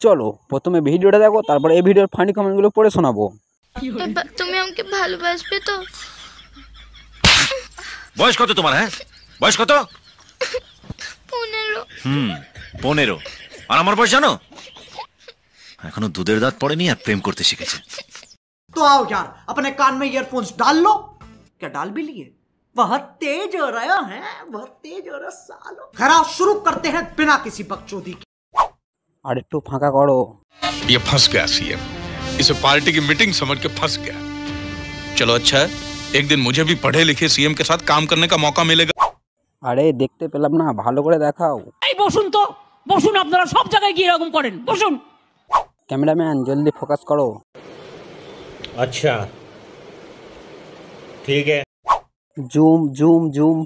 চলো প্রথমে ভিডিওটা দেখো, তারপর এই ভিডিওর ফানি কমেন্টগুলো পড়ে শোনাবো। বাবা তুমি আমাকে ভালোবাসবে তো? বয়স কত তোমার? হ্যাঁ বয়স কত? 15। 15। আর আমার বয়স জানো? এখনো দুধের দাঁত পড়েনি আর প্রেম করতে শিখেছে। तो आओ यार अपने कान में ईयरफोन्स डाल लो। क्या डाल भी लिए? बहुत तेज हो रहा है, बहुत तेज हो रहा सालो। खैर शुरू करते हैं बिना किसी बकचोदी के। আর একটু ফাঁকা করো। ये फंस गया सीएम, इसे पार्टी की मीटिंग समझ के फंस गया। चलो अच्छा है, एक दिन मुझे भी पढ़े लिखे सीएम के साथ काम करने का मौका मिलेगा। আরে দেখতে পেলাম না, ভালো করে দেখাও। এই বসুন তো, বসুন, আপনারা সব জায়গায় গিয়ে এরকম করেন, বসুন। ক্যামেরাম্যান জলদি ফোকাস করো। अच्छा ठीक है। Zoom zoom zoom.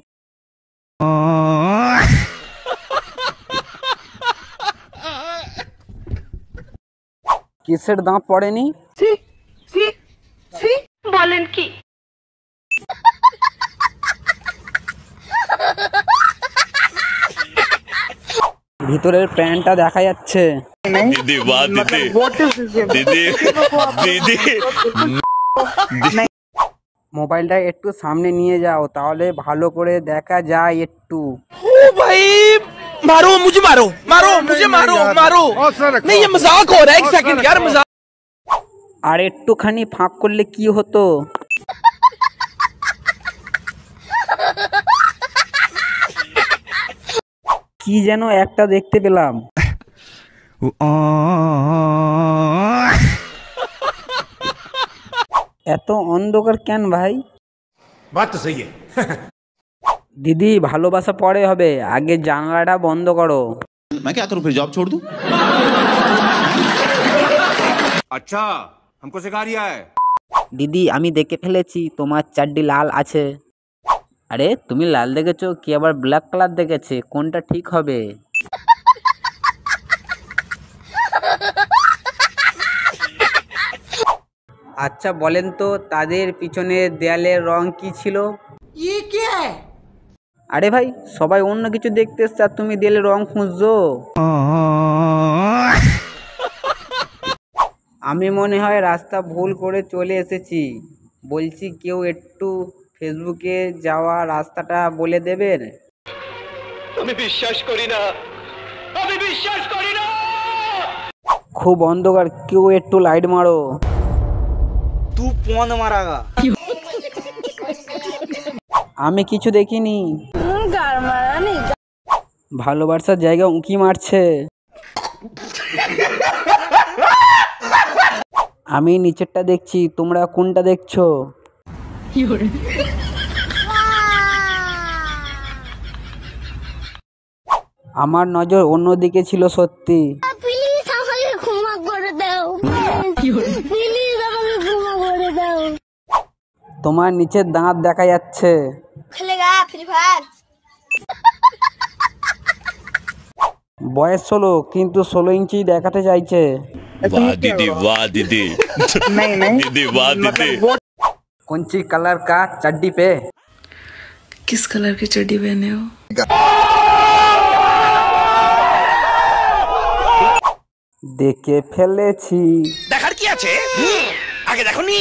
কিসের দাঁত পড়েনি? বলেন কি? ভিতরের প্যান্টটা দেখা যাচ্ছে। দিদি বাহ দিদি দিদি দিদি মোবাইলটা একটু সামনে নিয়ে যাও, তাহলে ভালো করে দেখা যায় একটু। ओ भाई मारो मुझे, मारो मारो मुझे, मारो मारो। नहीं ये मजाक हो रहा है, एक सेकंड यार मजाक। আর একটুখানি ফাঁক করলে কি হতো? কি যেন একটা দেখতে পেলাম। এত অন্ধকার কেন ভাই? बात तो सही है। দিদি ভালোবাসা পরে হবে, আগে জানলাটা বন্ধ করো। मैं क्या करूं फिर, जॉब छोड़ दूं? अच्छा हमको सिखा रिया है। দিদি আমি দেখে ফেলেছি তোমার চারটি লাল আছে। আরে তুমি লাল দেখেছো, কি আবার ব্ল্যাক কালার দেখেছে? কোনটা ঠিক হবে? আচ্ছা বলেন তো, তাদের পিছনের দেয়ালের রং কি ছিল? ये क्या है? আরে ভাই সবাই অন্য কিছু দেখতে এসছে আর তুমি দেয়ালের রং খুঁজছো। আমি মনে হয় রাস্তা ভুল করে চলে এসেছি। বলছি কেউ একটু ফেসবুকে যাওয়া রাস্তাটা বলে দেবেন? আমি বিশ্বাস করি না, আমি বিশ্বাস করি না। খুব অন্ধকার, কেউ একটু লাইট মারো। तू फोन मारागा। আমি কিছু দেখিনি। ভালোবাসার জায়গা উঁকি মারছে। আমি নিচেরটা দেখছি, তোমরা কোনটা দেখছো? আমার নজর অন্যদিকে ছিল সত্যি। প্লিজ আমাকে ক্ষমা করে দাও, প্লিজ আমাকে ক্ষমা করে দাও। তোমার নিচের দাঁত দেখা যাচ্ছে। খেলেগা ফ্রি ফায়ার। বয়স 16, কিন্তু 16 ইঞ্চি দেখাতে চাইছে। वाह दीदी वाह दीदी दीदी वाह दीदी। कौन सी कलर का चड्डी पे? किस कलर की चड्डी पहने हो? দেখে ফেলেছি। দেখার কি আছে, আগে দেখো নি।